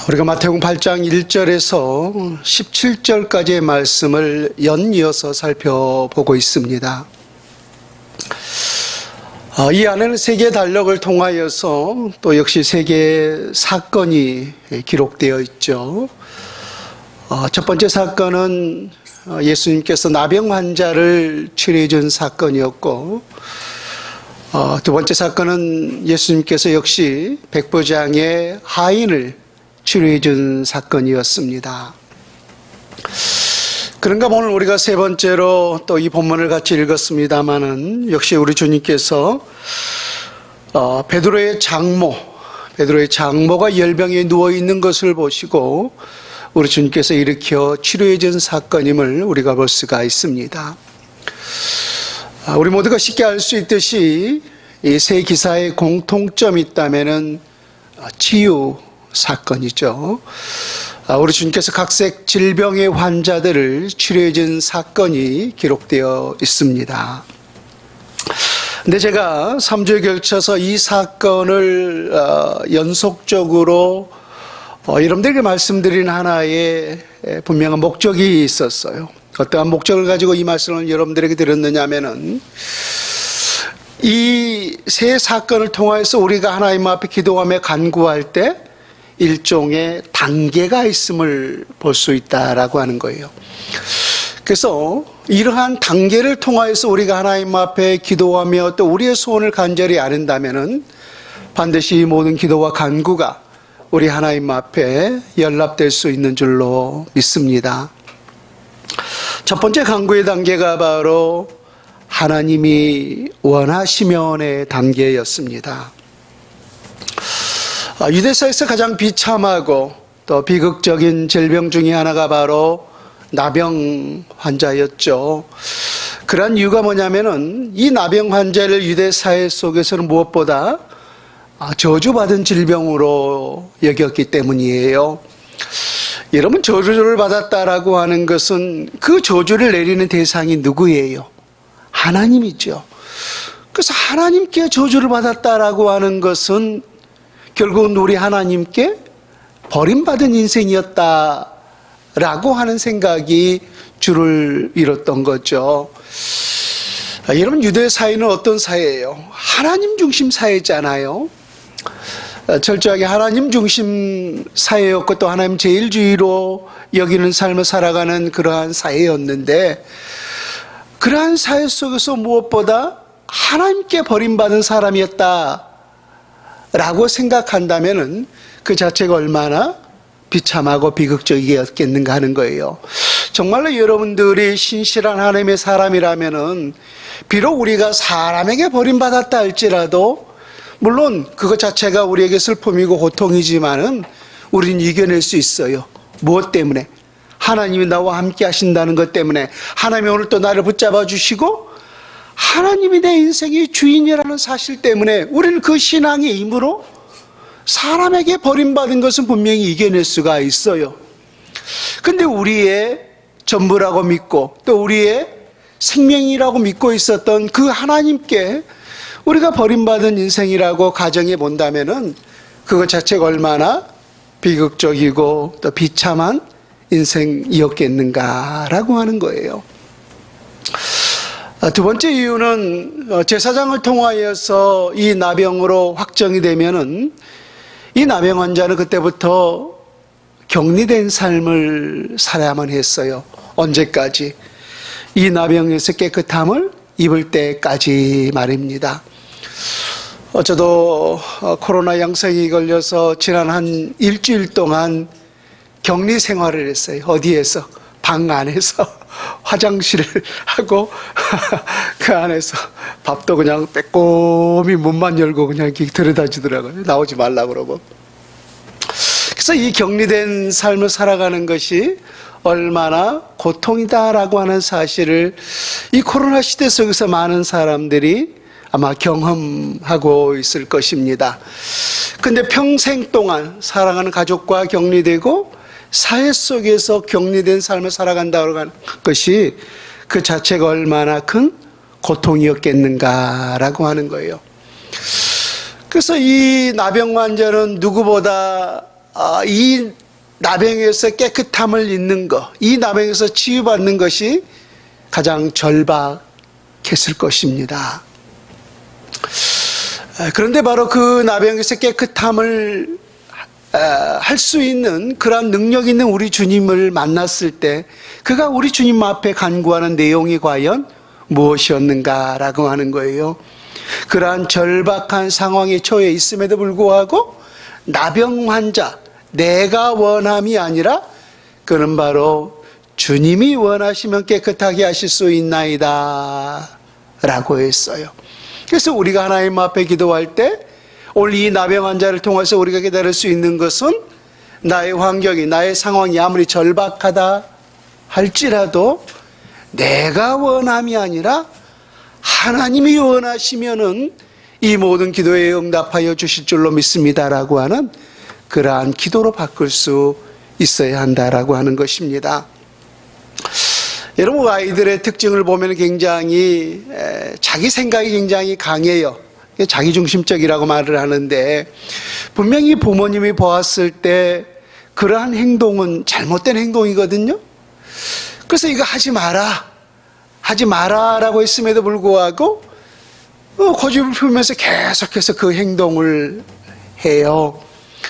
우리가 마태복음 8장 1절에서 17절까지의 말씀을 연이어서 살펴보고 있습니다. 이 안에는 세 개의 달력을 통하여서 또 역시 세 개의 사건이 기록되어 있죠. 첫 번째 사건은 예수님께서 나병 환자를 치료해 준 사건이었고, 두 번째 사건은 예수님께서 역시 백부장의 하인을 치료해 준 사건이었습니다. 그런가 오늘 우리가 세 번째로 또 이 본문을 같이 읽었습니다마는 역시 우리 주님께서 베드로의 장모가 열병에 누워 있는 것을 보시고 우리 주님께서 일으켜 치료해 준 사건임을 우리가 볼 수가 있습니다. 우리 모두가 쉽게 알 수 있듯이 이 세 기사의 공통점이 있다면은 치유 사건이죠. 우리 주님께서 각색 질병의 환자들을 치료해 준 사건이 기록되어 있습니다. 근데 제가 3주에 걸쳐서 이 사건을 연속적으로 여러분들에게 말씀드린 하나의 분명한 목적이 있었어요. 어떠한 목적을 가지고 이 말씀을 여러분들에게 드렸느냐면은 이 세 사건을 통해서 우리가 하나님 앞에 기도하며 간구할 때 일종의 단계가 있음을 볼 수 있다라고 하는 거예요. 그래서 이러한 단계를 통하여서 우리가 하나님 앞에 기도하며 또 우리의 소원을 간절히 아는다면은 반드시 이 모든 기도와 간구가 우리 하나님 앞에 연락될 수 있는 줄로 믿습니다. 첫 번째 간구의 단계가 바로 하나님이 원하시면의 단계였습니다. 유대사에서 가장 비참하고 또 비극적인 질병 중에 하나가 바로 나병 환자였죠. 그런 이유가 뭐냐면은 이 나병 환자를 유대사회 속에서는 무엇보다 저주받은 질병으로 여겼기 때문이에요. 여러분, 저주를 받았다라고 하는 것은 그 저주를 내리는 대상이 누구예요? 하나님이죠. 그래서 하나님께 저주를 받았다라고 하는 것은 결국은 우리 하나님께 버림받은 인생이었다라고 하는 생각이 줄을 잃었던 거죠. 여러분, 유대 사회는 어떤 사회예요? 하나님 중심 사회잖아요. 철저하게 하나님 중심 사회였고 또 하나님 제일주의로 여기는 삶을 살아가는 그러한 사회였는데, 그러한 사회 속에서 무엇보다 하나님께 버림받은 사람이었다 라고 생각한다면은 그 자체가 얼마나 비참하고 비극적이었겠는가 하는 거예요. 정말로 여러분들이 신실한 하나님의 사람이라면은 비록 우리가 사람에게 버림받았다 할지라도 물론 그것 자체가 우리에게 슬픔이고 고통이지만은 우리는 이겨낼 수 있어요. 무엇 때문에? 하나님이 나와 함께 하신다는 것 때문에. 하나님이 오늘 또 나를 붙잡아 주시고 하나님이 내 인생의 주인이라는 사실 때문에 우리는 그 신앙의 힘으로 사람에게 버림받은 것은 분명히 이겨낼 수가 있어요. 근데 우리의 전부라고 믿고 또 우리의 생명이라고 믿고 있었던 그 하나님께 우리가 버림받은 인생이라고 가정해 본다면은 그것 자체가 얼마나 비극적이고 또 비참한 인생이었겠는가라고 하는 거예요. 두 번째 이유는 제사장을 통하여서 이 나병으로 확정이 되면은 이 나병 환자는 그때부터 격리된 삶을 살아야만 했어요. 언제까지? 이 나병에서 깨끗함을 입을 때까지 말입니다. 저도 코로나 양성이 걸려서 지난 한 일주일 동안 격리 생활을 했어요. 어디에서? 방 안에서 화장실을 하고 그 안에서 밥도 그냥 빼꼼히 문만 열고 그냥 이렇게 들여다주더라고요. 나오지 말라고 그러고. 그래서 이 격리된 삶을 살아가는 것이 얼마나 고통이다라고 하는 사실을 이 코로나 시대 속에서 많은 사람들이 아마 경험하고 있을 것입니다. 근데 평생 동안 사랑하는 가족과 격리되고 사회 속에서 격리된 삶을 살아간다고 하는 것이 그 자체가 얼마나 큰 고통이었겠는가라고 하는 거예요. 그래서 이 나병 환자는 누구보다 이 나병에서 깨끗함을 잊는 것, 이 나병에서 치유받는 것이 가장 절박했을 것입니다. 그런데 바로 그 나병에서 깨끗함을 할 수 있는 그러한 능력 있는 우리 주님을 만났을 때 그가 우리 주님 앞에 간구하는 내용이 과연 무엇이었는가라고 하는 거예요. 그러한 절박한 상황에 처해 있음에도 불구하고 나병 환자, 내가 원함이 아니라 그는 바로 주님이 원하시면 깨끗하게 하실 수 있나이다 라고 했어요. 그래서 우리가 하나님 앞에 기도할 때 오늘 이 나병 환자를 통해서 우리가 깨달을 수 있는 것은 나의 환경이, 나의 상황이 아무리 절박하다 할지라도 내가 원함이 아니라 하나님이 원하시면은 이 모든 기도에 응답하여 주실 줄로 믿습니다라고 하는 그러한 기도로 바꿀 수 있어야 한다라고 하는 것입니다. 여러분, 아이들의 특징을 보면 굉장히 자기 생각이 굉장히 강해요. 자기중심적이라고 말을 하는데 분명히 부모님이 보았을 때 그러한 행동은 잘못된 행동이거든요. 그래서 이거 하지 마라 라고 했음에도 불구하고 고집을 피우면서 계속해서 그 행동을 해요.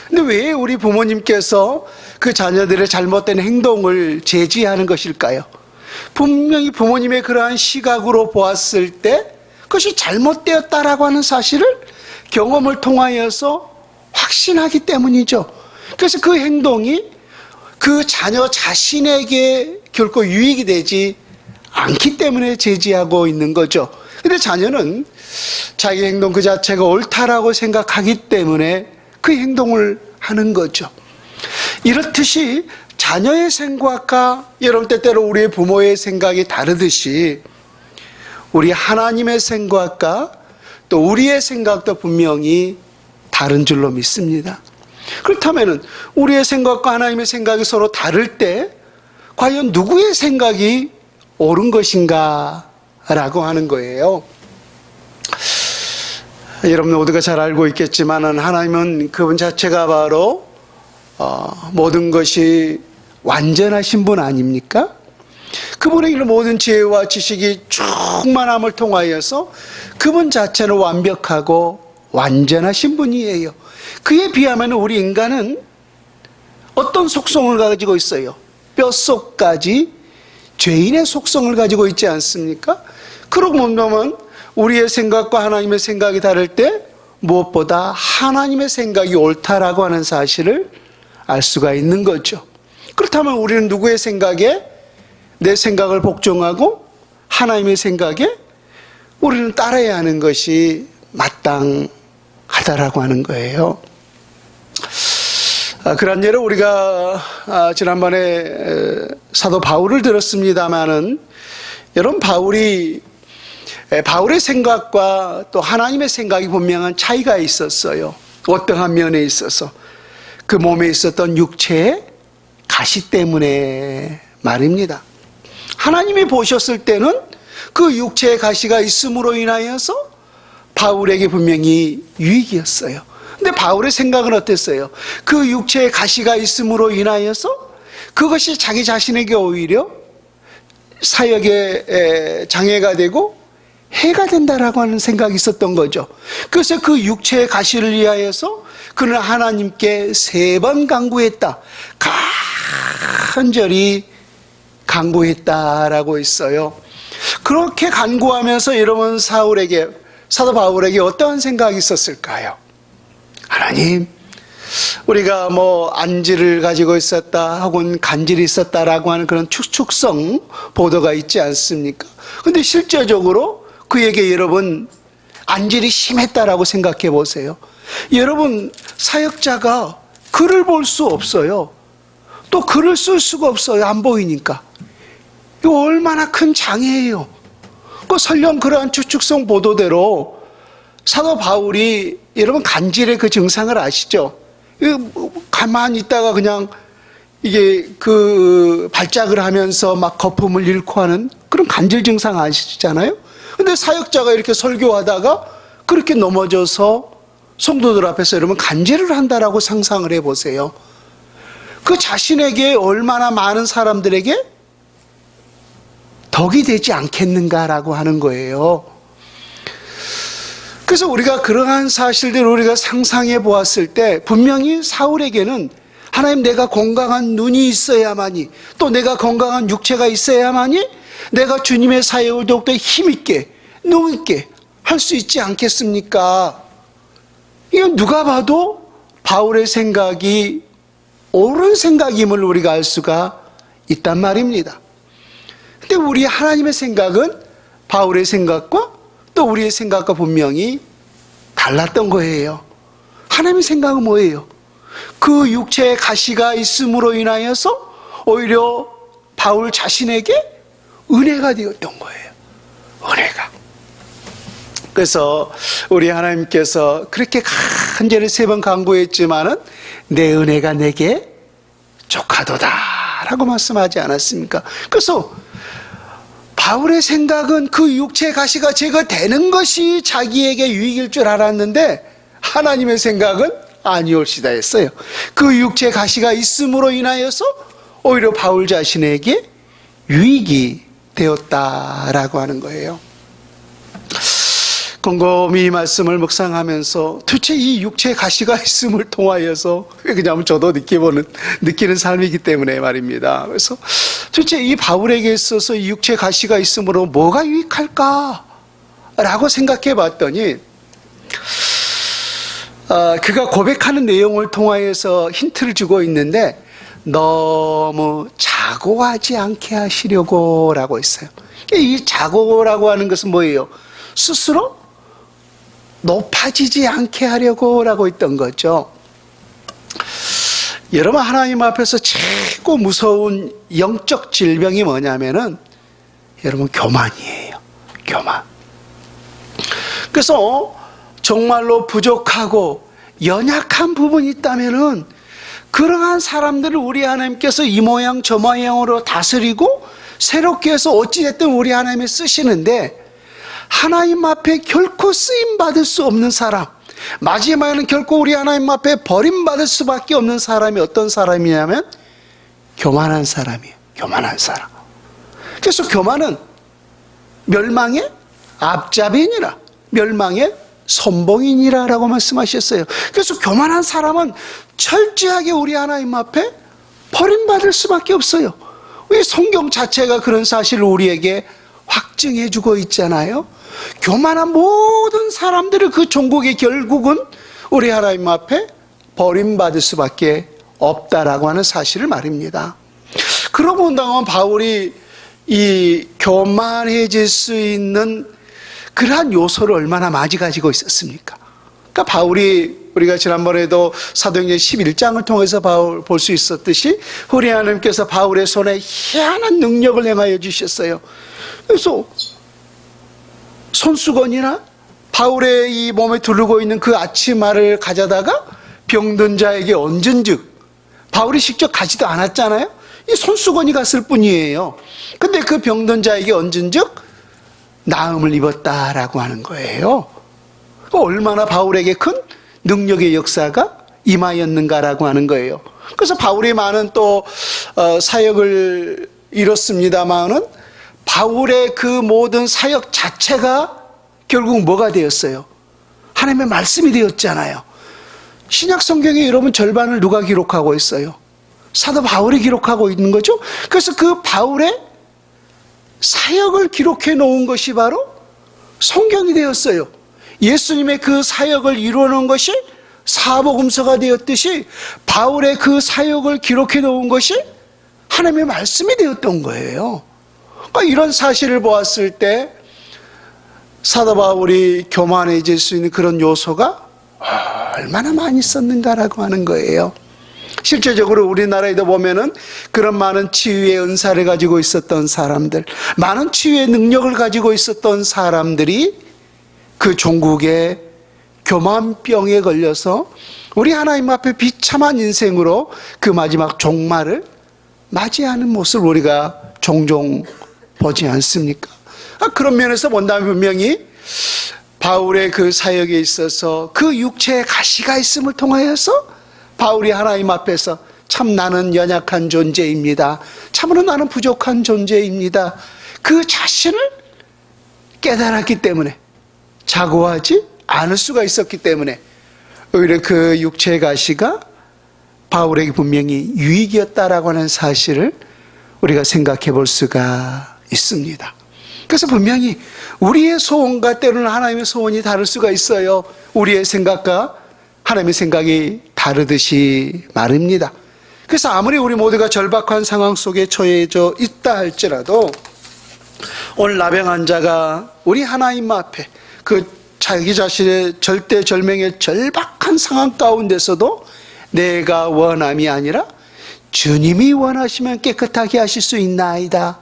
근데 왜 우리 부모님께서 그 자녀들의 잘못된 행동을 제지하는 것일까요? 분명히 부모님의 그러한 시각으로 보았을 때 그것이 잘못되었다라고 하는 사실을 경험을 통하여서 확신하기 때문이죠. 그래서 그 행동이 그 자녀 자신에게 결코 유익이 되지 않기 때문에 제지하고 있는 거죠. 근데 자녀는 자기 행동 그 자체가 옳다라고 생각하기 때문에 그 행동을 하는 거죠. 이렇듯이 자녀의 생각과 여러분 때때로 우리의 부모의 생각이 다르듯이 우리 하나님의 생각과 또 우리의 생각도 분명히 다른 줄로 믿습니다. 그렇다면 우리의 생각과 하나님의 생각이 서로 다를 때 과연 누구의 생각이 옳은 것인가 라고 하는 거예요. 여러분 모두가 잘 알고 있겠지만 하나님은 그분 자체가 바로 모든 것이 완전하신 분 아닙니까? 그분의 모든 지혜와 지식이 충만함을 통하여서 그분 자체는 완벽하고 완전하신 분이에요. 그에 비하면 우리 인간은 어떤 속성을 가지고 있어요? 뼛속까지 죄인의 속성을 가지고 있지 않습니까? 그러고 보면 우리의 생각과 하나님의 생각이 다를 때 무엇보다 하나님의 생각이 옳다라고 하는 사실을 알 수가 있는 거죠. 그렇다면 우리는 누구의 생각에 내 생각을 복종하고 하나님의 생각에 우리는 따라야 하는 것이 마땅하다라고 하는 거예요. 그런 예로 우리가 지난번에 사도 바울을 들었습니다마는 여러분 바울의 생각과 또 하나님의 생각이 분명한 차이가 있었어요. 어떠한 면에 있어서 그 몸에 있었던 육체의 가시 때문에 말입니다. 하나님이 보셨을 때는 그 육체의 가시가 있음으로 인하여서 바울에게 분명히 유익이었어요. 근데 바울의 생각은 어땠어요? 그 육체의 가시가 있음으로 인하여서 그것이 자기 자신에게 오히려 사역에 장애가 되고 해가 된다라고 하는 생각이 있었던 거죠. 그래서 그 육체의 가시를 위하여서 그는 하나님께 3번 간구했다. 간절히 간구했다라고 있어요. 그렇게 간구하면서 여러분 사도 바울에게 어떠한 생각이 있었을까요? 하나님, 우리가 안지를 가지고 있었다 혹은 간질이 있었다라고 하는 그런 추측성 보도가 있지 않습니까? 근데 실제적으로 그에게 여러분 안질이 심했다라고 생각해 보세요. 여러분 사역자가 글을 볼 수 없어요. 또 글을 쓸 수가 없어요. 안 보이니까. 이거 얼마나 큰 장애예요. 설령 그러한 추측성 보도대로 사도 바울이 여러분 간질의 그 증상을 아시죠? 가만히 있다가 그냥 이게 그 발작을 하면서 막 거품을 잃고 하는 그런 간질 증상 아시잖아요? 근데 사역자가 이렇게 설교하다가 그렇게 넘어져서 성도들 앞에서 여러분 간질을 한다라고 상상을 해보세요. 그 자신에게 얼마나 많은 사람들에게 덕이 되지 않겠는가라고 하는 거예요. 그래서 우리가 그러한 사실들을 우리가 상상해 보았을 때 분명히 사울에게는 하나님, 내가 건강한 눈이 있어야만이, 또 내가 건강한 육체가 있어야만이 내가 주님의 사역을 더욱더 힘있게 능있게 할 수 있지 않겠습니까? 이건 누가 봐도 바울의 생각이 옳은 생각임을 우리가 알 수가 있단 말입니다. 근데 우리 하나님의 생각은 바울의 생각과 또 우리의 생각과 분명히 달랐던 거예요. 하나님의 생각은 뭐예요? 그 육체의 가시가 있음으로 인하여서 오히려 바울 자신에게 은혜가 되었던 거예요. 은혜가. 그래서 우리 하나님께서 그렇게 간절히 3번 강구했지만은 내 은혜가 내게 족하도다 라고 말씀하지 않았습니까? 그래서 바울의 생각은 그 육체의 가시가 제거되는 것이 자기에게 유익일 줄 알았는데 하나님의 생각은 아니올시다 했어요. 그 육체의 가시가 있음으로 인하여서 오히려 바울 자신에게 유익이 되었다라고 하는 거예요. 곰곰이 이 말씀을 묵상하면서 도대체 이 육체의 가시가 있음을 통하여서, 그냥 저도 느끼는 삶이기 때문에 말입니다. 그래서 도대체 이 바울에게 있어서 이 육체의 가시가 있음으로 뭐가 유익할까? 라고 생각해 봤더니, 그가 고백하는 내용을 통하여서 힌트를 주고 있는데, 너무 자고하지 않게 하시려고 라고 했어요. 이 자고라고 하는 것은 뭐예요? 스스로 높아지지 않게 하려고 라고 했던 거죠. 여러분, 하나님 앞에서 최고 무서운 영적 질병이 뭐냐면은 여러분, 교만이에요. 교만. 그래서 정말로 부족하고 연약한 부분이 있다면은 그러한 사람들을 우리 하나님께서 이 모양 저 모양으로 다스리고 새롭게 해서 어찌됐든 우리 하나님이 쓰시는데, 하나님 앞에 결코 쓰임받을 수 없는 사람, 마지막에는 결코 우리 하나님 앞에 버림받을 수밖에 없는 사람이 어떤 사람이냐면 교만한 사람이에요. 교만한 사람. 그래서 교만은 멸망의 앞잡이니라, 멸망의 선봉이니라 라고 말씀하셨어요. 그래서 교만한 사람은 철저하게 우리 하나님 앞에 버림받을 수밖에 없어요. 왜 성경 자체가 그런 사실을 우리에게 확증해 주고 있잖아요. 교만한 모든 사람들을 그 종국의 결국은 우리 하나님 앞에 버림받을 수밖에 없다라고 하는 사실을 말입니다. 그러고 본다면 바울이 이 교만해질 수 있는 그러한 요소를 얼마나 많이 가지고 있었습니까? 그러니까 바울이, 우리가 지난번에도 사도행전 11장을 통해서 볼 수 있었듯이 우리 하나님께서 바울의 손에 희한한 능력을 행하여 주셨어요. 그래서 손수건이나 바울의 이 몸에 두르고 있는 그 아치마를 가져다가 병든 자에게 얹은즉, 바울이 직접 가지도 않았잖아요. 이 손수건이 갔을 뿐이에요. 근데 그 병든 자에게 얹은즉 나음을 입었다라고 하는 거예요. 얼마나 바울에게 큰 능력의 역사가 임하였는가라고 하는 거예요. 그래서 바울이 많은 또 사역을 이뤘습니다마는 바울의 그 모든 사역 자체가 결국 뭐가 되었어요? 하나님의 말씀이 되었잖아요. 신약 성경에 여러분 절반을 누가 기록하고 있어요? 사도 바울이 기록하고 있는 거죠. 그래서 그 바울의 사역을 기록해 놓은 것이 바로 성경이 되었어요. 예수님의 그 사역을 이루어 놓은 것이 사복음서가 되었듯이 바울의 그 사역을 기록해 놓은 것이 하나님의 말씀이 되었던 거예요. 그러니까 이런 사실을 보았을 때 사도 바울이 교만해질 수 있는 그런 요소가 얼마나 많이 있었는가라고 하는 거예요. 실제적으로 우리나라에도 보면은 그런 많은 치유의 은사를 가지고 있었던 사람들, 많은 치유의 능력을 가지고 있었던 사람들이 그 종국의 교만병에 걸려서 우리 하나님 앞에 비참한 인생으로 그 마지막 종말을 맞이하는 모습을 우리가 종종 보지 않습니까? 그런 면에서 본다면 분명히 바울의 그 사역에 있어서 그 육체의 가시가 있음을 통하여서 바울이 하나님 앞에서 참 나는 연약한 존재입니다. 참으로 나는 부족한 존재입니다. 그 자신을 깨달았기 때문에 자고하지 않을 수가 있었기 때문에 오히려 그 육체의 가시가 바울에게 분명히 유익이었다라고 하는 사실을 우리가 생각해 볼 수가 있습니다. 그래서 분명히 우리의 소원과 때로는 하나님의 소원이 다를 수가 있어요. 우리의 생각과 하나님의 생각이 다르듯이 말입니다. 그래서 아무리 우리 모두가 절박한 상황 속에 처해져 있다 할지라도 오늘 나병 자가 우리 하나님 앞에 그 자기 자신의 절대절명의 절박한 상황 가운데서도 내가 원함이 아니라 주님이 원하시면 깨끗하게 하실 수 있나이다.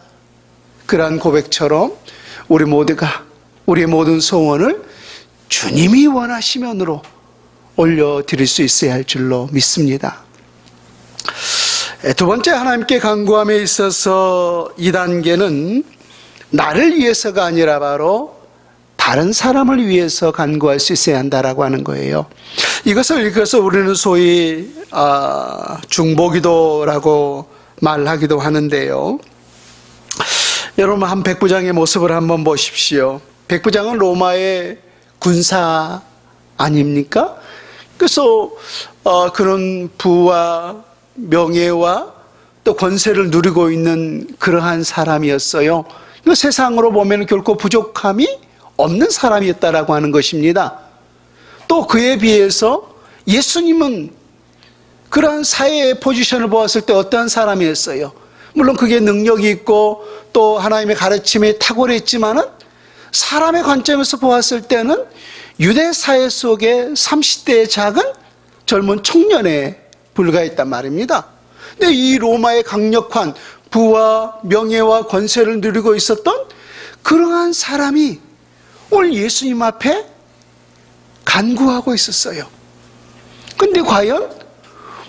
그러한 고백처럼 우리 모두가 우리의 모든 소원을 주님이 원하시면으로 올려드릴 수 있어야 할 줄로 믿습니다. 두 번째 하나님께 간구함에 있어서 2단계는 나를 위해서가 아니라 바로 다른 사람을 위해서 간구할 수 있어야 한다라고 하는 거예요. 이것을 읽어서 우리는 소위 중보기도라고 말하기도 하는데요. 여러분 한 백부장의 모습을 한번 보십시오. 백부장은 로마의 군사 아닙니까? 그래서 그런 부와 명예와 또 권세를 누리고 있는 그러한 사람이었어요. 세상으로 보면 결코 부족함이 없는 사람이었다라고 하는 것입니다. 또 그에 비해서 예수님은 그러한 사회의 포지션을 보았을 때 어떠한 사람이었어요? 물론 그게 능력이 있고 또 하나님의 가르침이 탁월했지만은 사람의 관점에서 보았을 때는 유대 사회 속에 30대의 작은 젊은 청년에 불과했단 말입니다. 근데 이 로마의 강력한 부와 명예와 권세를 누리고 있었던 그러한 사람이 오늘 예수님 앞에 간구하고 있었어요. 근데 과연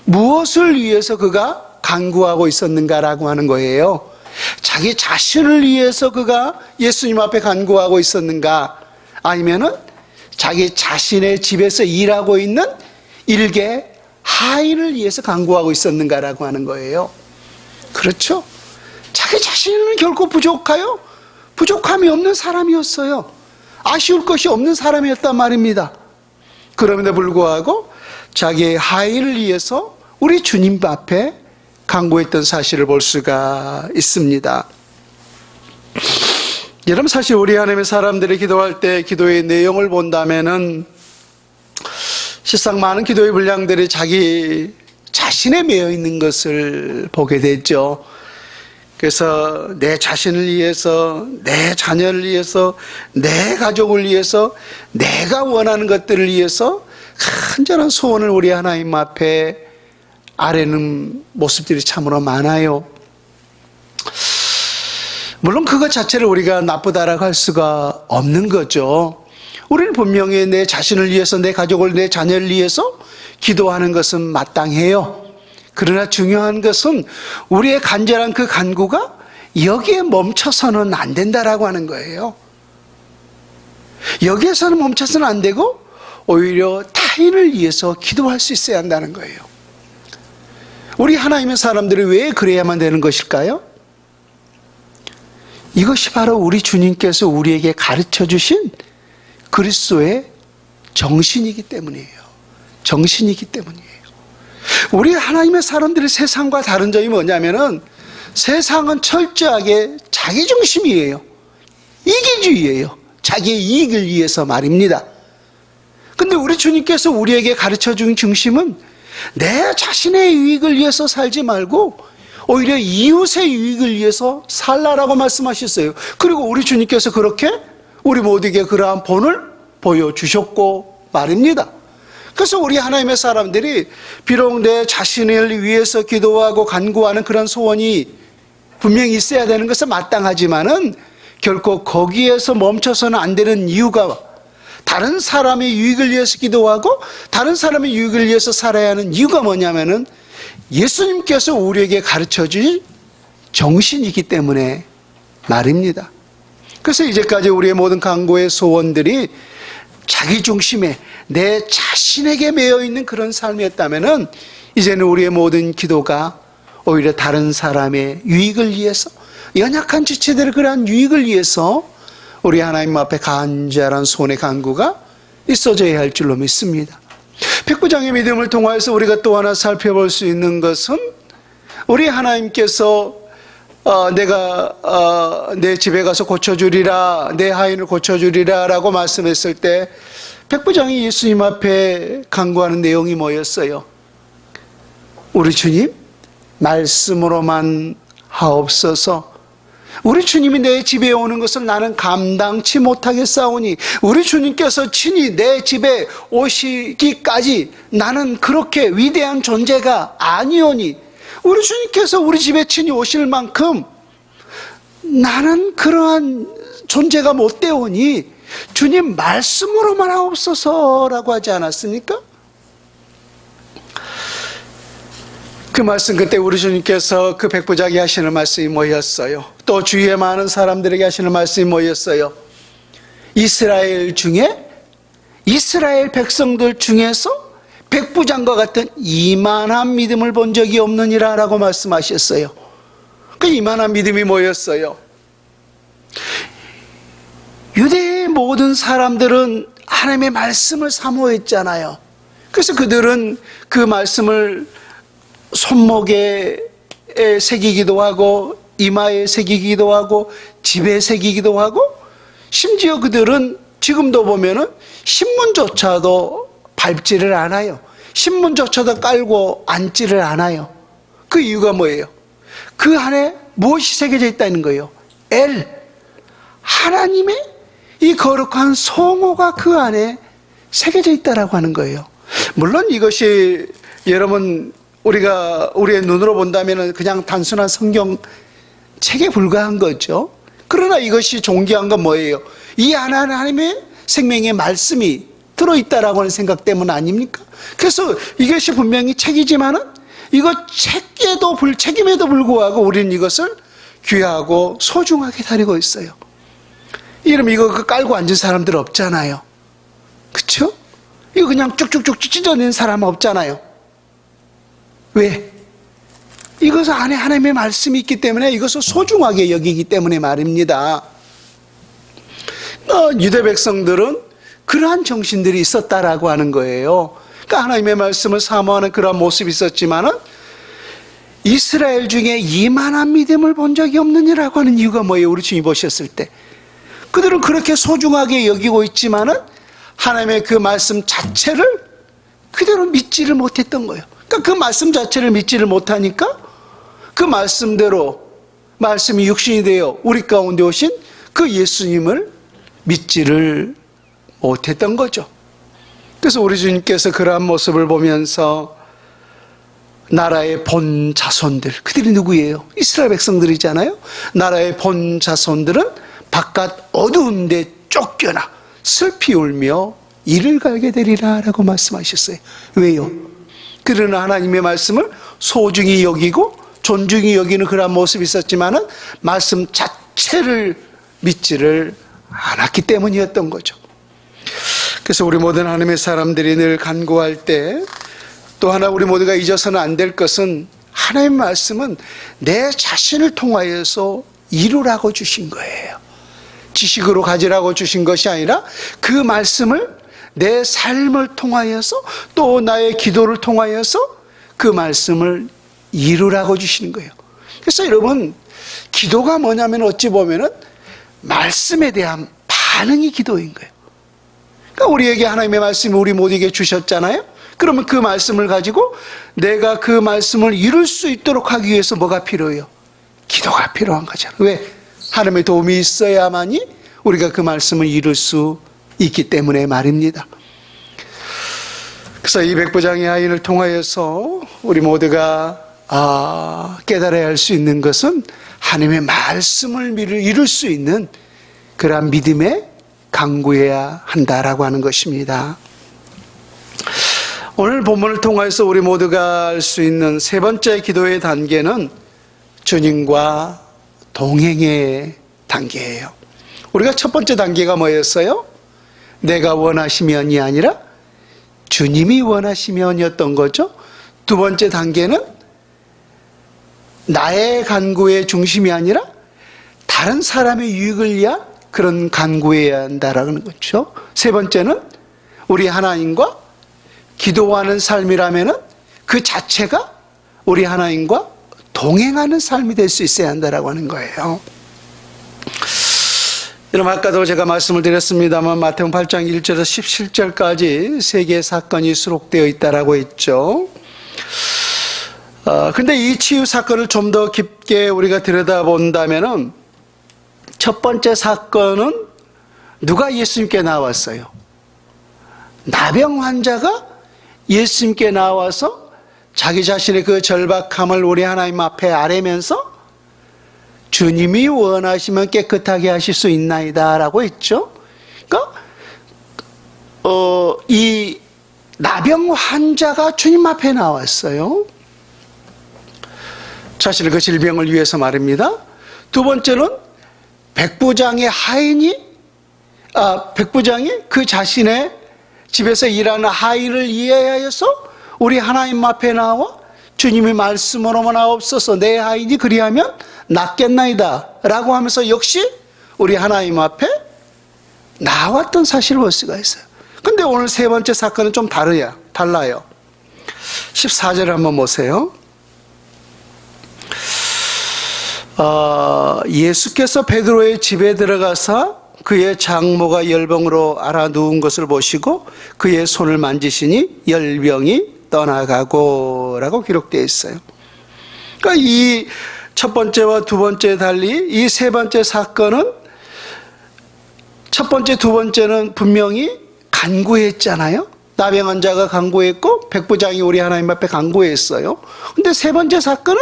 무엇을 위해서 그가 간구하고 있었는가라고 하는 거예요. 자기 자신을 위해서 그가 예수님 앞에 간구하고 있었는가, 아니면은 자기 자신의 집에서 일하고 있는 일개 하인을 위해서 간구하고 있었는가라고 하는 거예요. 그렇죠? 자기 자신은 결코 부족함이 없는 사람이었어요. 아쉬울 것이 없는 사람이었단 말입니다. 그럼에도 불구하고 자기의 하인을 위해서 우리 주님 앞에 간구했던 사실을 볼 수가 있습니다. 여러분, 사실 우리 하나님의 사람들이 기도할 때 기도의 내용을 본다면은 실상 많은 기도의 분량들이 자기 자신에 매여 있는 것을 보게 되죠. 그래서 내 자신을 위해서, 내 자녀를 위해서, 내 가족을 위해서, 내가 원하는 것들을 위해서 간절한 소원을 우리 하나님 앞에 아뢰는 모습들이 참으로 많아요. 물론 그것 자체를 우리가 나쁘다라고 할 수가 없는 거죠. 우리는 분명히 내 자신을 위해서, 내 가족을, 내 자녀를 위해서 기도하는 것은 마땅해요. 그러나 중요한 것은 우리의 간절한 그 간구가 여기에 멈춰서는 안 된다라고 하는 거예요. 여기에서는 멈춰서는 안 되고 오히려 타인을 위해서 기도할 수 있어야 한다는 거예요. 우리 하나님의 사람들이 왜 그래야만 되는 것일까요? 이것이 바로 우리 주님께서 우리에게 가르쳐 주신 그리스도의 정신이기 때문이에요. 정신이기 때문이에요. 우리 하나님의 사람들이 세상과 다른 점이 뭐냐면은 세상은 철저하게 자기중심이에요. 이기주의예요. 자기의 이익을 위해서 말입니다. 근데 우리 주님께서 우리에게 가르쳐 준 중심은 내 자신의 유익을 위해서 살지 말고 오히려 이웃의 유익을 위해서 살라라고 말씀하셨어요. 그리고 우리 주님께서 그렇게 우리 모두에게 그러한 본을 보여주셨고 말입니다. 그래서 우리 하나님의 사람들이 비록 내 자신을 위해서 기도하고 간구하는 그런 소원이 분명히 있어야 되는 것은 마땅하지만은 결코 거기에서 멈춰서는 안 되는 이유가 다른 사람의 유익을 위해서 기도하고 다른 사람의 유익을 위해서 살아야 하는 이유가 뭐냐면은 예수님께서 우리에게 가르쳐 줄 정신이기 때문에 말입니다. 그래서 이제까지 우리의 모든 간구의 소원들이 자기 중심에 내 자신에게 매여 있는 그런 삶이었다면은 이제는 우리의 모든 기도가 오히려 다른 사람의 유익을 위해서, 연약한 지체들의 그러한 유익을 위해서 우리 하나님 앞에 간절한 손의 간구가 있어져야 할 줄로 믿습니다. 백부장의 믿음을 통하여서 우리가 또 하나 살펴볼 수 있는 것은, 우리 하나님께서 내가 내 집에 가서 고쳐주리라, 내 하인을 고쳐주리라 라고 말씀했을 때 백부장이 예수님 앞에 간구하는 내용이 뭐였어요? 우리 주님, 말씀으로만 하옵소서. 우리 주님이 내 집에 오는 것을 나는 감당치 못하겠사오니, 우리 주님께서 친히 내 집에 오시기까지 나는 그렇게 위대한 존재가 아니오니, 우리 주님께서 우리 집에 친히 오실 만큼 나는 그러한 존재가 못 되오니 주님 말씀으로만 하옵소서라고 하지 않았습니까? 그 말씀, 그때 우리 주님께서 그 백부장이 하시는 말씀이 뭐였어요? 또 주위에 많은 사람들에게 하시는 말씀이 뭐였어요? 이스라엘 백성들 중에서 백부장과 같은 이만한 믿음을 본 적이 없느니라 라고 말씀하셨어요. 그 이만한 믿음이 뭐였어요? 유대의 모든 사람들은 하나님의 말씀을 사모했잖아요. 그래서 그들은 그 말씀을 손목에 새기기도 하고, 이마에 새기기도 하고, 집에 새기기도 하고, 심지어 그들은 지금도 보면은 신문조차도 밟지를 않아요. 신문조차도 깔고 앉지를 않아요. 그 이유가 뭐예요? 그 안에 무엇이 새겨져 있다는 거예요? 하나님의 이 거룩한 성호가 그 안에 새겨져 있다라고 하는 거예요. 물론 이것이 여러분, 우리의 눈으로 본다면 그냥 단순한 성경책에 불과한 거죠. 그러나 이것이 존귀한 건 뭐예요? 이 안에 하나님의 생명의 말씀이 들어있다라고 하는 생각 때문 아닙니까? 그래서 이것이 분명히 책이지만은 이거 책임에도 불구하고 우리는 이것을 귀하고 소중하게 다루고 있어요. 이러면 이거 깔고 앉은 사람들 없잖아요. 그쵸? 이거 그냥 쭉쭉쭉 찢어내는 사람 없잖아요. 왜? 이것 안에 하나님의 말씀이 있기 때문에 이것을 소중하게 여기기 때문에 말입니다. 유대 백성들은 그러한 정신들이 있었다라고 하는 거예요. 그러니까 하나님의 말씀을 사모하는 그러한 모습이 있었지만은 이스라엘 중에 이만한 믿음을 본 적이 없느니라고 하는 이유가 뭐예요? 우리 주님 보셨을 때 그들은 그렇게 소중하게 여기고 있지만은 하나님의 그 말씀 자체를 그대로 믿지를 못했던 거예요. 그러니까 그 말씀 자체를 믿지를 못하니까 그 말씀대로 말씀이 육신이 되어 우리 가운데 오신 그 예수님을 믿지를 못했던 거죠. 그래서 우리 주님께서 그러한 모습을 보면서 나라의 본 자손들, 그들이 누구예요? 이스라엘 백성들이잖아요. 나라의 본 자손들은 바깥 어두운 데 쫓겨나 슬피 울며 이를 갈게 되리라 라고 말씀하셨어요. 왜요? 그러나 하나님의 말씀을 소중히 여기고 존중히 여기는 그런 모습이 있었지만은 말씀 자체를 믿지를 않았기 때문이었던 거죠. 그래서 우리 모든 하나님의 사람들이 늘 간구할 때 또 하나 우리 모두가 잊어서는 안 될 것은 하나님의 말씀은 내 자신을 통하여서 이루라고 주신 거예요. 지식으로 가지라고 주신 것이 아니라 그 말씀을 내 삶을 통하여서 또 나의 기도를 통하여서 그 말씀을 이루라고 주시는 거예요. 그래서 여러분, 기도가 뭐냐면 어찌 보면은 말씀에 대한 반응이 기도인 거예요. 그러니까 우리에게 하나님의 말씀을 우리 모두에게 주셨잖아요. 그러면 그 말씀을 가지고 내가 그 말씀을 이룰 수 있도록 하기 위해서 뭐가 필요해요? 기도가 필요한 거잖아요. 왜? 하나님의 도움이 있어야만이 우리가 그 말씀을 이룰 수 있기 때문에 말입니다. 그래서 이 백부장의 아인을 통하여서 우리 모두가 깨달아야 할 수 있는 것은 하나님의 말씀을 이룰 수 있는 그러한 믿음에 강구해야 한다라고 하는 것입니다. 오늘 본문을 통해서 우리 모두가 알 수 있는 세 번째 기도의 단계는 주님과 동행의 단계예요. 우리가 첫 번째 단계가 뭐였어요? 내가 원하시면이 아니라 주님이 원하시면이었던 거죠. 두 번째 단계는 나의 간구의 중심이 아니라 다른 사람의 유익을 위한 그런 간구해야 한다라는 거죠. 세 번째는 우리 하나님과 기도하는 삶이라면은 그 자체가 우리 하나님과 동행하는 삶이 될 수 있어야 한다라고 하는 거예요. 여러분, 아까도 제가 말씀을 드렸습니다만 마태복음 8장 1절에서 17절까지 세 개의 사건이 수록되어 있다라고 했죠. 근데 이 치유 사건을 좀 더 깊게 우리가 들여다본다면은 첫 번째 사건은 누가 예수님께 나왔어요? 나병 환자가 예수님께 나와서 자기 자신의 그 절박함을 우리 하나님 앞에 아뢰면서 주님이 원하시면 깨끗하게 하실 수 있나이다 라고 했죠. 그러니까 이 나병 환자가 주님 앞에 나왔어요. 자신의 그 질병을 위해서 말입니다. 두 번째는 백부장의 백부장이 그 자신의 집에서 일하는 하인을 이해하여서 우리 하나님 앞에 나와 주님이 말씀으로만 하옵소서 내 하인이 그리하면 낫겠나이다 라고 하면서 역시 우리 하나님 앞에 나왔던 사실을 볼 수가 있어요. 근데 오늘 세 번째 사건은 좀 달라요. 14절을 한번 보세요. 예수께서 베드로의 집에 들어가사 그의 장모가 열병으로 앓아 누운 것을 보시고 그의 손을 만지시니 열병이 떠나가고 라고 기록되어 있어요. 그러니까 이 첫 번째와 두 번째 달리 이 세 번째 사건은 첫 번째, 두 번째는 분명히 간구했잖아요. 나병 환자가 간구했고 백부장이 우리 하나님 앞에 간구했어요. 근데 세 번째 사건은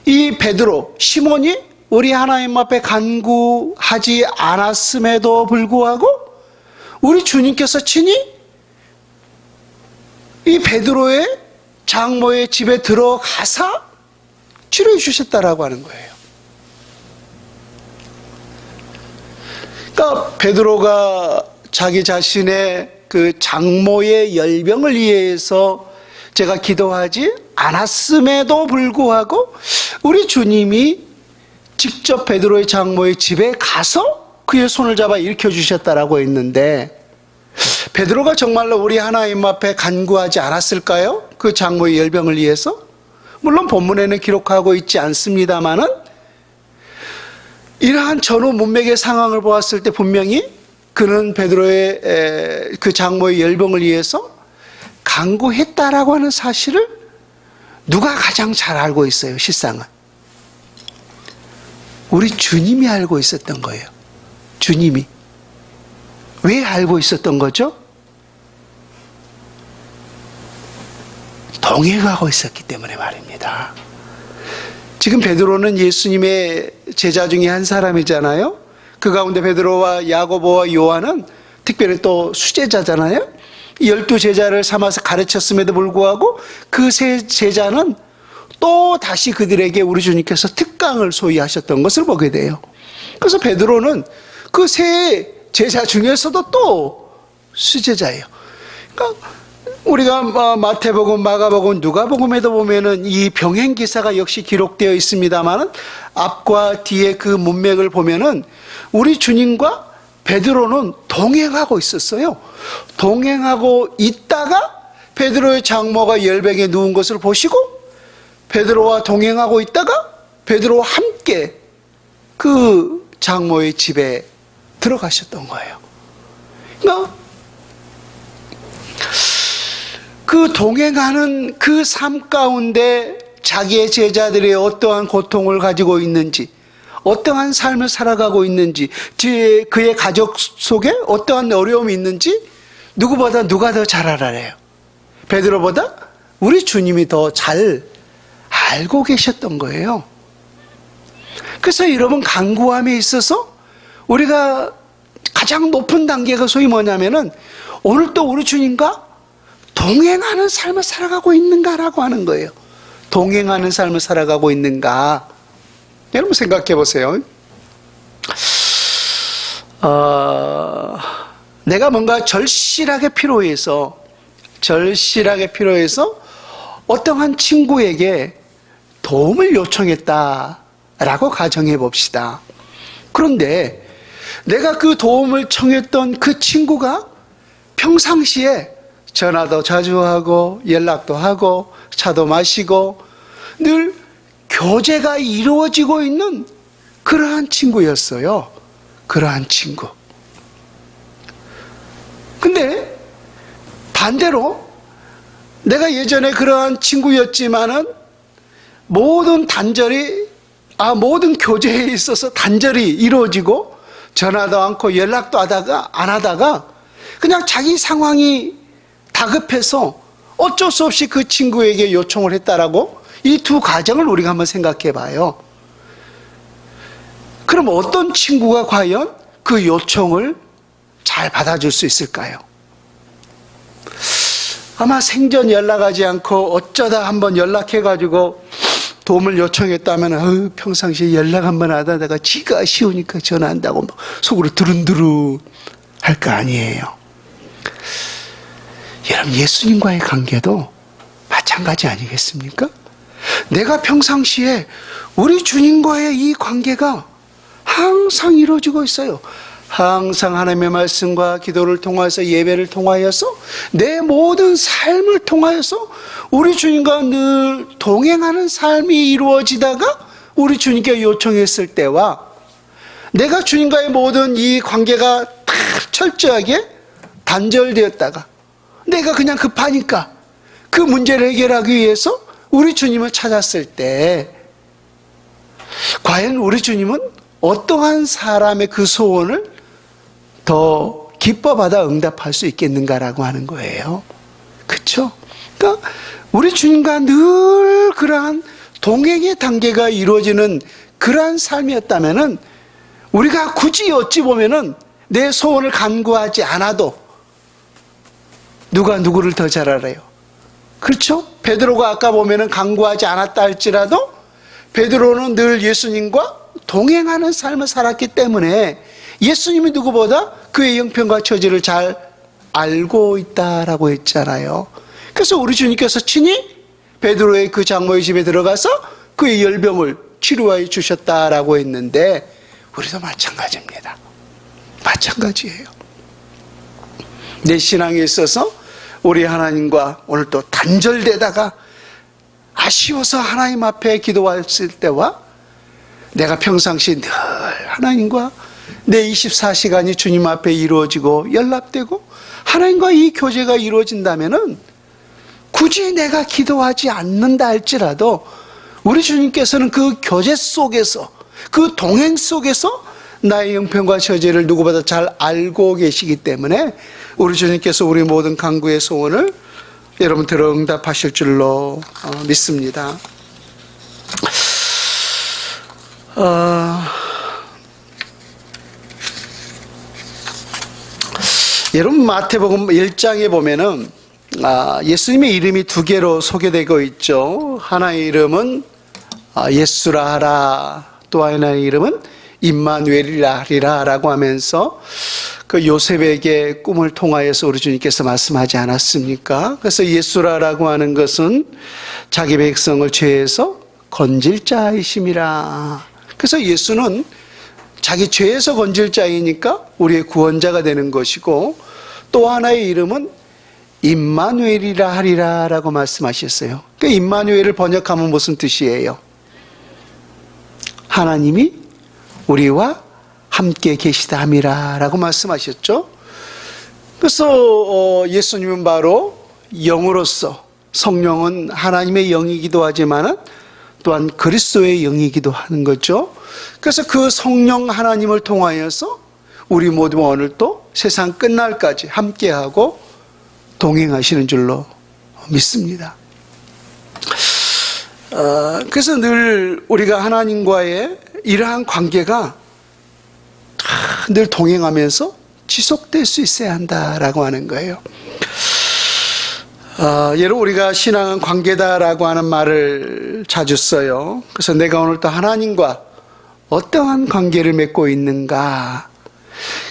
이 베드로, 시몬이 우리 하나님 앞에 간구하지 않았음에도 불구하고 우리 주님께서 친히 이 베드로의 장모의 집에 들어가서 치료해 주셨다라고 하는 거예요. 그러니까 베드로가 자기 자신의 그 장모의 열병을 위해서 제가 기도하지 않았음에도 불구하고 우리 주님이 직접 베드로의 장모의 집에 가서 그의 손을 잡아 일으켜 주셨다라고 했는데 베드로가 정말로 우리 하나님 앞에 간구하지 않았을까요? 그 장모의 열병을 위해서? 물론 본문에는 기록하고 있지 않습니다만은 이러한 전후 문맥의 상황을 보았을 때 분명히 그는 베드로의 그 장모의 열병을 위해서 간구했다라고 하는 사실을 누가 가장 잘 알고 있어요? 실상은 우리 주님이 알고 있었던 거예요. 주님이 왜 알고 있었던 거죠? 동행하고 있었기 때문에 말입니다. 지금 베드로는 예수님의 제자 중에 한 사람이잖아요. 그 가운데 베드로와 야고보와 요한은 특별히 또 수제자잖아요. 12제자를 삼아서 가르쳤음에도 불구하고 그 세 제자는 또 다시 그들에게 우리 주님께서 특강을 소위하셨던 것을 보게 돼요. 그래서 베드로는 그 세 제자 중에서도 또 수제자예요. 그러니까 우리가 마태복음, 마가복음, 누가복음에도 보면은 이 병행 기사가 역시 기록되어 있습니다만은 앞과 뒤에 그 문맥을 보면은 우리 주님과 베드로는 동행하고 있었어요. 동행하고 있다가 베드로의 장모가 열병에 누운 것을 보시고 베드로와 동행하고 있다가 베드로와 함께 그 장모의 집에 들어가셨던 거예요. 그러니까 그 동행하는 그 삶 가운데 자기의 제자들이 어떠한 고통을 가지고 있는지, 어떠한 삶을 살아가고 있는지, 그의 가족 속에 어떠한 어려움이 있는지 누구보다 누가 더 잘 알아요? 베드로보다 우리 주님이 더 잘 알고 계셨던 거예요. 그래서 여러분 간구함에 있어서 우리가 가장 높은 단계가 소위 뭐냐면은 오늘 또 우리 주님과 동행하는 삶을 살아가고 있는가라고 하는 거예요. 동행하는 삶을 살아가고 있는가. 여러분 생각해 보세요. 내가 뭔가 절실하게 필요해서 어떠한 친구에게 도움을 요청했다라고 가정해 봅시다. 그런데 내가 그 도움을 청했던 그 친구가 평상시에 전화도 자주 하고 연락도 하고 차도 마시고 늘 교제가 이루어지고 있는 그러한 친구였어요. 그러한 친구. 근데 반대로 내가 예전에 그러한 친구였지만은 모든 교제에 있어서 단절이 이루어지고 전화도 않고 연락도 안 하다가 그냥 자기 상황이 다급해서 어쩔 수 없이 그 친구에게 요청을 했다라고 이 두 가정을 우리가 한번 생각해 봐요. 그럼 어떤 친구가 과연 그 요청을 잘 받아줄 수 있을까요? 아마 생전 연락하지 않고 어쩌다 한번 연락해가지고 도움을 요청했다면 평상시에 연락 한번 하다가 지가 아쉬우니까 전화한다고 속으로 두른두른 할 거 아니에요. 여러분, 예수님과의 관계도 마찬가지 아니겠습니까? 내가 평상시에 우리 주님과의 이 관계가 항상 이루어지고 있어요. 항상 하나님의 말씀과 기도를 통하여서 예배를 통하여서 내 모든 삶을 통하여서 우리 주님과 늘 동행하는 삶이 이루어지다가 우리 주님께 요청했을 때와 내가 주님과의 모든 이 관계가 다 철저하게 단절되었다가 내가 그냥 급하니까 그 문제를 해결하기 위해서 우리 주님을 찾았을 때 과연 우리 주님은 어떠한 사람의 그 소원을 더 기뻐받아 응답할 수 있겠는가라고 하는 거예요. 그렇죠? 그러니까 우리 주님과 늘 그러한 동행의 단계가 이루어지는 그러한 삶이었다면은 우리가 굳이 어찌 보면은 내 소원을 간구하지 않아도 누가 누구를 더 잘 알아요? 그렇죠? 베드로가 아까 보면은 간구하지 않았다 할지라도 베드로는 늘 예수님과 동행하는 삶을 살았기 때문에 예수님이 누구보다 그의 형편과 처지를 잘 알고 있다라고 했잖아요. 그래서 우리 주님께서 친히 베드로의 그 장모의 집에 들어가서 그의 열병을 치료하여 주셨다라고 했는데 우리도 마찬가지입니다. 마찬가지예요. 내 신앙에 있어서 우리 하나님과 오늘 또 단절되다가 아쉬워서 하나님 앞에 기도했을 때와 내가 평상시 늘 하나님과 내 24시간이 주님 앞에 이루어지고 연락되고 하나님과 이 교제가 이루어진다면은 굳이 내가 기도하지 않는다 할지라도 우리 주님께서는 그 교제 속에서 그 동행 속에서 나의 형편과 처지를 누구보다 잘 알고 계시기 때문에 우리 주님께서 우리 모든 간구의 소원을 여러분 들어 응답하실 줄로 믿습니다. 여러분 마태복음 1장에 보면은 예수님의 이름이 두 개로 소개되고 있죠. 하나의 이름은 예수라 하라, 또 하나의 이름은 임마누엘이라 하리라라고 하면서 그 요셉에게 꿈을 통하여서 우리 주님께서 말씀하지 않았습니까? 그래서 예수라라고 하는 것은 자기 백성을 죄에서 건질 자이심이라. 그래서 예수는 자기 죄에서 건질 자이니까 우리의 구원자가 되는 것이고, 또 하나의 이름은 임마누엘이라 하리라라고 말씀하셨어요. 그 임마누엘을 번역하면 무슨 뜻이에요? 하나님이 우리와 함께 계시다 함이라라고 말씀하셨죠. 그래서 예수님은 바로 영으로서, 성령은 하나님의 영이기도 하지만 또한 그리스도의 영이기도 하는 거죠. 그래서 그 성령 하나님을 통하여서 우리 모두가 오늘 또 세상 끝날까지 함께하고 동행하시는 줄로 믿습니다. 그래서 늘 우리가 하나님과의 이러한 관계가 늘 동행하면서 지속될 수 있어야 한다라고 하는 거예요. 여러분, 우리가 신앙은 관계다라고 하는 말을 자주 써요. 그래서 내가 오늘 또 하나님과 어떠한 관계를 맺고 있는가.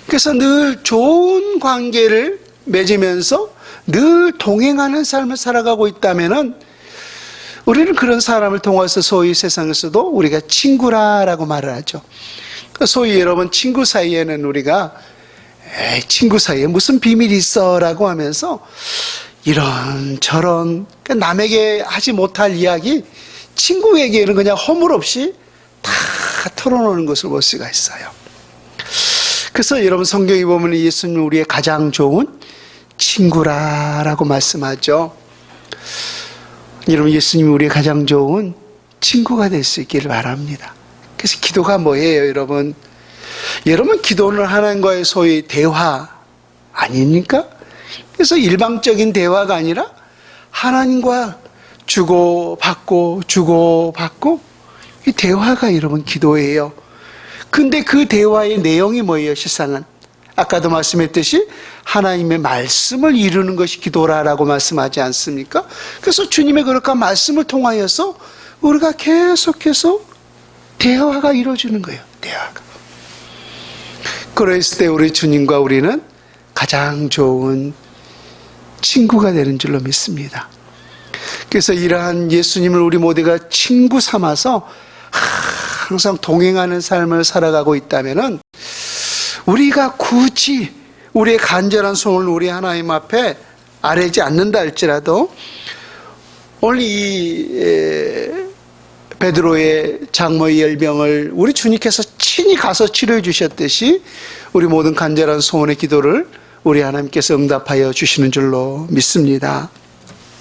그래서 늘 좋은 관계를 맺으면서 늘 동행하는 삶을 살아가고 있다면은 우리는 그런 사람을 통해서 소위 세상에서도 우리가 친구라라고 말을 하죠. 소위 여러분 친구 사이에는 우리가 친구 사이에 무슨 비밀이 있어라고 하면서 이런저런 남에게 하지 못할 이야기 친구에게는 그냥 허물없이 다 털어놓는 것을 볼 수가 있어요. 그래서 여러분 성경에 보면 예수님 우리의 가장 좋은 친구라라고 말씀하죠. 여러분 예수님이 우리의 가장 좋은 친구가 될 수 있기를 바랍니다. 그래서 기도가 뭐예요, 여러분? 여러분 기도는 하나님과의 소위 대화 아닙니까? 그래서 일방적인 대화가 아니라 하나님과 주고받고 이 대화가 여러분 기도예요. 근데 그 대화의 내용이 뭐예요, 실상은? 아까도 말씀했듯이 하나님의 말씀을 이루는 것이 기도라라고 말씀하지 않습니까? 그래서 주님의 그릇과 말씀을 통하여서 우리가 계속해서 대화가 이루어지는 거예요. 대화가. 그랬을 때 우리 주님과 우리는 가장 좋은 친구가 되는 줄로 믿습니다. 그래서 이러한 예수님을 우리 모두가 친구 삼아서 항상 동행하는 삶을 살아가고 있다면은 우리가 굳이 우리의 간절한 소원을 우리 하나님 앞에 아뢰지 않는다 할지라도 오늘 이 베드로의 장모의 열병을 우리 주님께서 친히 가서 치료해 주셨듯이 우리 모든 간절한 소원의 기도를 우리 하나님께서 응답하여 주시는 줄로 믿습니다.